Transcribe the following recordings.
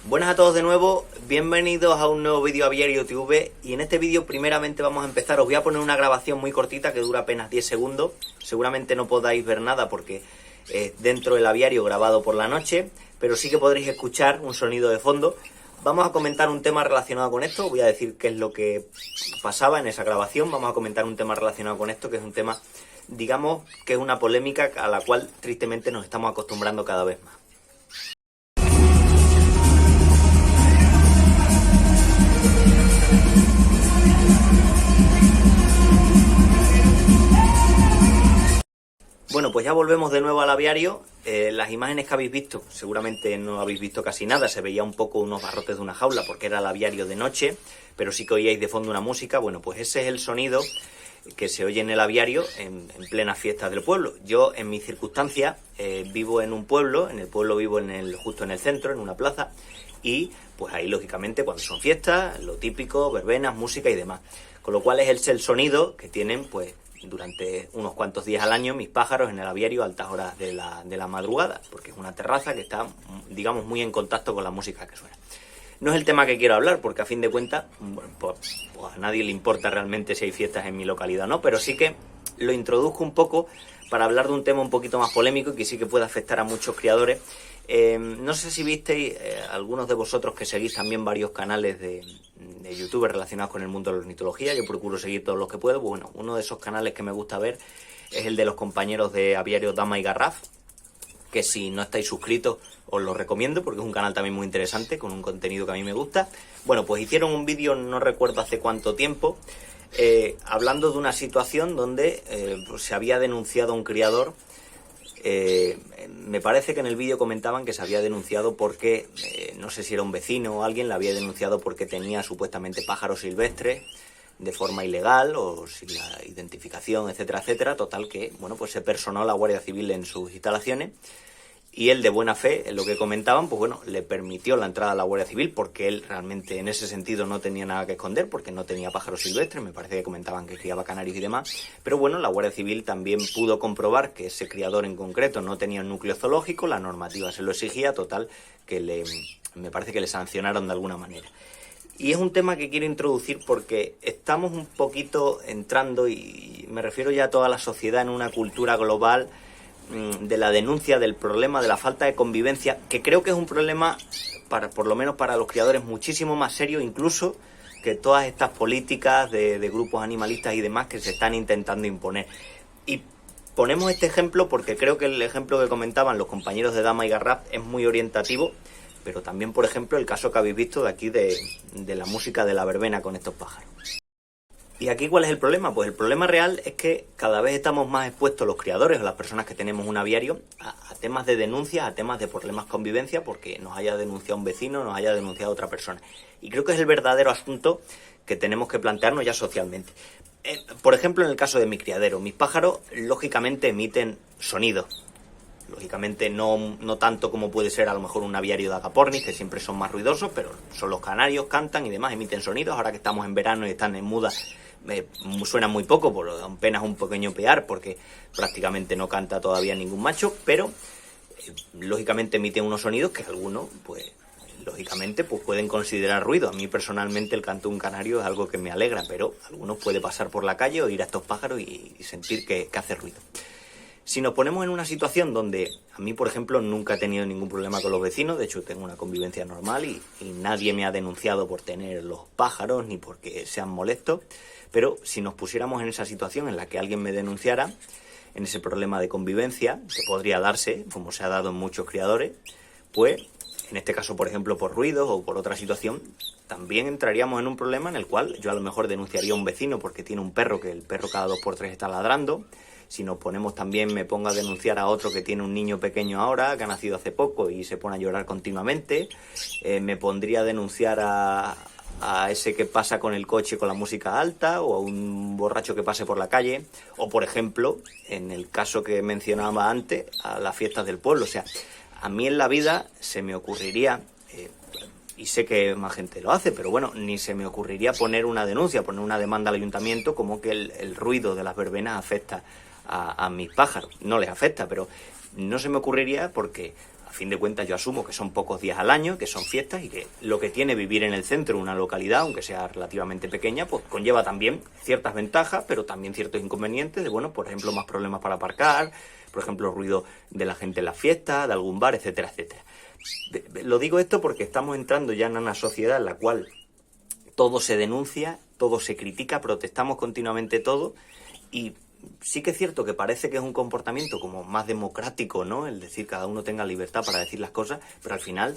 Buenas a todos de nuevo, bienvenidos a un nuevo vídeo Aviario TV. Y en este vídeo primeramente vamos a empezar. Os voy a poner una grabación muy cortita que dura apenas 10 segundos. Seguramente no podáis ver nada porque dentro del aviario grabado por la noche, pero sí que podréis escuchar un sonido de fondo. Vamos a comentar un tema relacionado con esto. Voy a decir qué es lo que pasaba en esa grabación. Vamos a comentar un tema relacionado con esto, que es un tema, digamos, que es una polémica a la cual tristemente nos estamos acostumbrando cada vez más. Bueno, pues ya volvemos de nuevo al aviario. Las imágenes que habéis visto, seguramente no habéis visto casi nada. Se veía un poco unos barrotes de una jaula porque era el aviario de noche, pero sí que oíais de fondo una música. Bueno, pues ese es el sonido que se oye en el aviario en plenas fiestas del pueblo. Yo, en mis circunstancias, vivo en un pueblo. En el pueblo vivo justo en el centro, en una plaza. Y pues ahí, lógicamente, cuando son fiestas, lo típico, verbenas, música y demás. Con lo cual es el sonido que tienen, pues, durante unos cuantos días al año mis pájaros en el aviario a altas horas de la madrugada, porque es una terraza que está, digamos, muy en contacto con la música que suena. No es el tema que quiero hablar, porque a fin de cuentas, bueno, pues a nadie le importa realmente si hay fiestas en mi localidad o no, pero sí que lo introduzco un poco para hablar de un tema un poquito más polémico y que sí que puede afectar a muchos criadores. No sé si visteis, algunos de vosotros que seguís también varios canales de YouTube relacionados con el mundo de la ornitología. Yo procuro seguir todos los que puedo. Bueno, uno de esos canales que me gusta ver es el de los compañeros de Aviario Dama y Garraf, que si no estáis suscritos os lo recomiendo porque es un canal también muy interesante, con un contenido que a mí me gusta. Bueno, pues hicieron un vídeo, no recuerdo hace cuánto tiempo, hablando de una situación donde pues se había denunciado a un criador. Me parece que en el vídeo comentaban que se había denunciado porque, no sé si era un vecino o alguien, la había denunciado porque tenía supuestamente pájaros silvestres de forma ilegal o sin la identificación, etcétera, etcétera. Total que, bueno, pues se personó la Guardia Civil en sus instalaciones y él, de buena fe, en lo que comentaban, pues bueno, le permitió la entrada a la Guardia Civil porque él realmente en ese sentido no tenía nada que esconder porque no tenía pájaros silvestres. Me parece que comentaban que criaba canarios y demás, pero bueno, la Guardia Civil también pudo comprobar que ese criador en concreto no tenía un núcleo zoológico, la normativa se lo exigía, total que me parece que le sancionaron de alguna manera. Y es un tema que quiero introducir porque estamos un poquito entrando, y me refiero ya a toda la sociedad, en una cultura global de la denuncia del problema de la falta de convivencia, que creo que es un problema, por lo menos para los criadores, muchísimo más serio incluso que todas estas políticas de grupos animalistas y demás que se están intentando imponer. Y ponemos este ejemplo porque creo que el ejemplo que comentaban los compañeros de Dama y Garraf es muy orientativo, pero también, por ejemplo, el caso que habéis visto de aquí de la música de la verbena con estos pájaros. ¿Y aquí cuál es el problema? Pues el problema real es que cada vez estamos más expuestos los criadores o las personas que tenemos un aviario a temas de denuncias, a temas de problemas de convivencia, porque nos haya denunciado un vecino, nos haya denunciado otra persona. Y creo que es el verdadero asunto que tenemos que plantearnos ya socialmente. Por ejemplo, en el caso de mi criadero, mis pájaros lógicamente emiten sonidos. Lógicamente no tanto como puede ser a lo mejor un aviario de agapornis, que siempre son más ruidosos, pero son los canarios, cantan y demás, emiten sonidos. Ahora que estamos en verano y están en muda, suena muy poco, por apenas un pequeño pear, porque prácticamente no canta todavía ningún macho, pero lógicamente emiten unos sonidos que algunos, pues lógicamente, pues pueden considerar ruido. A mí personalmente el canto de un canario es algo que me alegra, pero algunos puede pasar por la calle o ir a estos pájaros y sentir que hace ruido. Si nos ponemos en una situación donde a mí, por ejemplo, nunca he tenido ningún problema con los vecinos, de hecho tengo una convivencia normal y nadie me ha denunciado por tener los pájaros ni porque sean molestos, pero si nos pusiéramos en esa situación en la que alguien me denunciara, en ese problema de convivencia, que podría darse, como se ha dado en muchos criadores, pues en este caso, por ejemplo, por ruidos o por otra situación, también entraríamos en un problema en el cual yo a lo mejor denunciaría a un vecino porque tiene un perro, que el perro cada 2x3 está ladrando. Si nos ponemos también, me pongo a denunciar a otro que tiene un niño pequeño ahora, que ha nacido hace poco y se pone a llorar continuamente. Me pondría a denunciar a ese que pasa con el coche con la música alta, o a un borracho que pase por la calle, o por ejemplo, en el caso que mencionaba antes, a las fiestas del pueblo. O sea, a mí en la vida se me ocurriría, y sé que más gente lo hace, pero bueno, ni se me ocurriría poner una denuncia, poner una demanda al ayuntamiento como que el ruido de las verbenas afecta a mis pájaros. No les afecta, pero no se me ocurriría porque a fin de cuentas yo asumo que son pocos días al año, que son fiestas y que lo que tiene vivir en el centro de una localidad, aunque sea relativamente pequeña, pues conlleva también ciertas ventajas, pero también ciertos inconvenientes de, bueno, por ejemplo, más problemas para aparcar, por ejemplo, ruido de la gente en las fiestas, de algún bar, etcétera, etcétera. Lo digo esto porque estamos entrando ya en una sociedad en la cual todo se denuncia, todo se critica, protestamos continuamente todo y sí que es cierto que parece que es un comportamiento como más democrático, ¿no? El decir cada uno tenga libertad para decir las cosas, pero al final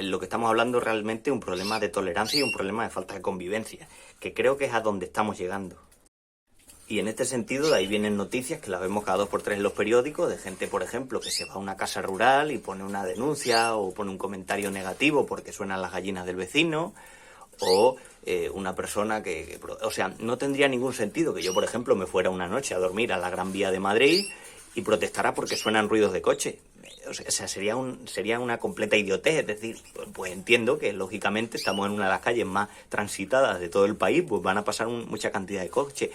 lo que estamos hablando es realmente un problema de tolerancia y un problema de falta de convivencia, que creo que es a donde estamos llegando. Y en este sentido, de ahí vienen noticias que las vemos cada 2 por 3 en los periódicos, de gente, por ejemplo, que se va a una casa rural y pone una denuncia o pone un comentario negativo porque suenan las gallinas del vecino, o una persona o sea, no tendría ningún sentido que yo, por ejemplo, me fuera una noche a dormir a la Gran Vía de Madrid y protestara porque suenan ruidos de coche. O sea, sería una completa idiotez. Es decir, pues entiendo que lógicamente estamos en una de las calles más transitadas de todo el país, pues van a pasar mucha cantidad de coches.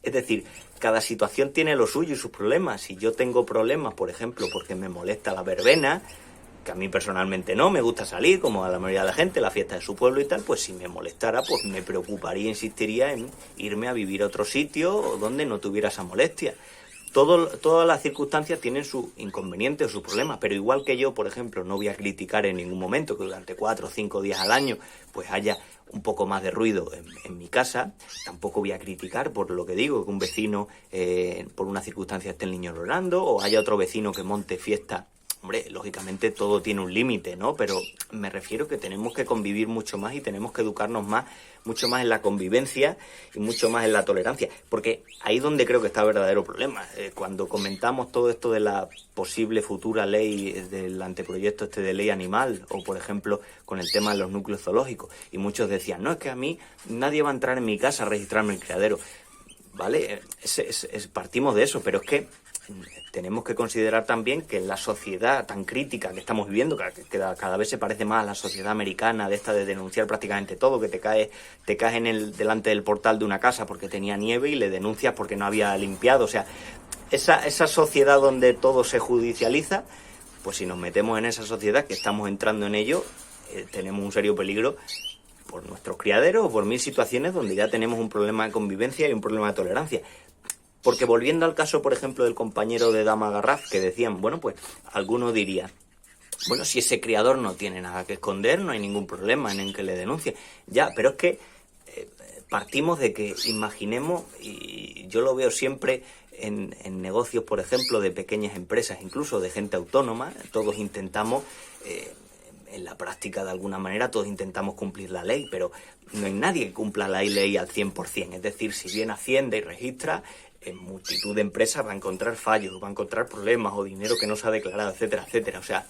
Es decir, cada situación tiene lo suyo y sus problemas. Si yo tengo problemas, por ejemplo, porque me molesta la verbena, que a mí personalmente no, me gusta salir, como a la mayoría de la gente, la fiesta de su pueblo y tal, pues si me molestara, pues me preocuparía, insistiría en irme a vivir a otro sitio donde no tuviera esa molestia. Todas las circunstancias tienen sus inconvenientes o sus problemas, pero igual que yo, por ejemplo, no voy a criticar en ningún momento que durante 4 o 5 días al año pues haya un poco más de ruido en mi casa, tampoco voy a criticar por lo que digo, que un vecino por una circunstancia esté el niño llorando o haya otro vecino que monte fiesta. Hombre, lógicamente todo tiene un límite, ¿no? Pero me refiero que tenemos que convivir mucho más y tenemos que educarnos mucho más en la convivencia y mucho más en la tolerancia. Porque ahí es donde creo que está el verdadero problema. Cuando comentamos todo esto de la posible futura ley, del anteproyecto de ley animal, o por ejemplo con el tema de los núcleos zoológicos, y muchos decían, no, es que a mí nadie va a entrar en mi casa a registrarme el criadero. Vale, partimos de eso, pero es que tenemos que considerar también que en la sociedad tan crítica que estamos viviendo, que cada vez se parece más a la sociedad americana, de esta de denunciar prácticamente todo, que te caes delante del portal de una casa porque tenía nieve y le denuncias porque no había limpiado. O sea, esa sociedad donde todo se judicializa, pues si nos metemos en esa sociedad, que estamos entrando en ello, tenemos un serio peligro por nuestros criaderos o por 1000 situaciones donde ya tenemos un problema de convivencia y un problema de tolerancia. Porque volviendo al caso, por ejemplo, del compañero de Dama Garraf, que decían, bueno, pues alguno diría, bueno, si ese criador no tiene nada que esconder, no hay ningún problema en que le denuncie. Ya, pero es que partimos de que imaginemos, y yo lo veo siempre en negocios, por ejemplo, de pequeñas empresas, incluso de gente autónoma, todos intentamos, en la práctica de alguna manera, todos intentamos cumplir la ley, pero no hay nadie que cumpla la ley al 100%. Es decir, si bien Hacienda y registra, en multitud de empresas va a encontrar fallos, va a encontrar problemas o dinero que no se ha declarado, etcétera, etcétera. O sea,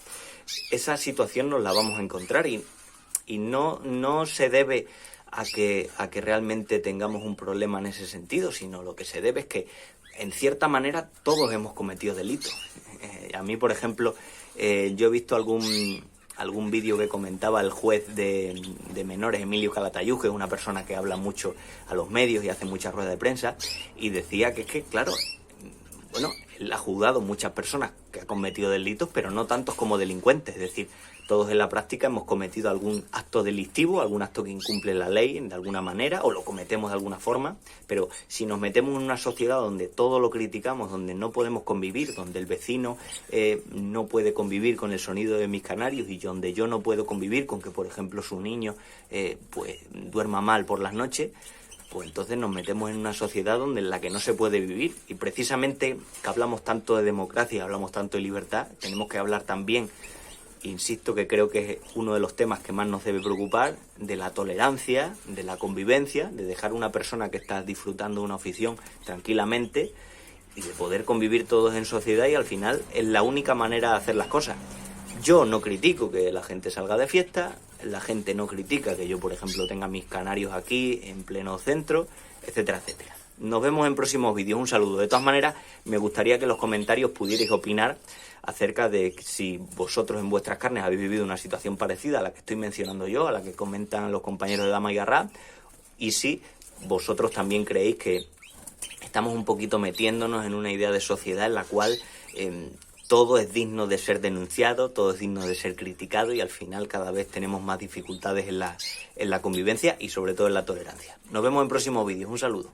esa situación nos la vamos a encontrar y no se debe a que realmente tengamos un problema en ese sentido, sino lo que se debe es que, en cierta manera, todos hemos cometido delitos. A mí, por ejemplo, yo he visto algún vídeo que comentaba el juez de menores, Emilio Calatayud, que es una persona que habla mucho a los medios y hace muchas ruedas de prensa, y decía que es que, claro, bueno, él ha juzgado muchas personas que han cometido delitos, pero no tantos como delincuentes. Es decir, todos en la práctica hemos cometido algún acto delictivo, algún acto que incumple la ley de alguna manera, o lo cometemos de alguna forma, pero si nos metemos en una sociedad donde todo lo criticamos, donde no podemos convivir, donde el vecino no puede convivir con el sonido de mis canarios y donde yo no puedo convivir con que, por ejemplo, su niño pues duerma mal por las noches, pues entonces nos metemos en una sociedad en la que no se puede vivir. Y precisamente que hablamos tanto de democracia, hablamos tanto de libertad, tenemos que hablar también, insisto que creo que es uno de los temas que más nos debe preocupar, de la tolerancia, de la convivencia, de dejar a una persona que está disfrutando de una afición tranquilamente y de poder convivir todos en sociedad, y al final es la única manera de hacer las cosas. Yo no critico que la gente salga de fiesta, la gente no critica que yo, por ejemplo, tenga mis canarios aquí en pleno centro, etcétera, etcétera. Nos vemos en próximos vídeos. Un saludo. De todas maneras, me gustaría que en los comentarios pudierais opinar acerca de si vosotros en vuestras carnes habéis vivido una situación parecida a la que estoy mencionando yo, a la que comentan los compañeros de Dama y Garraf, y si vosotros también creéis que estamos un poquito metiéndonos en una idea de sociedad en la cual todo es digno de ser denunciado, todo es digno de ser criticado y al final cada vez tenemos más dificultades en la convivencia y sobre todo en la tolerancia. Nos vemos en próximos vídeos. Un saludo.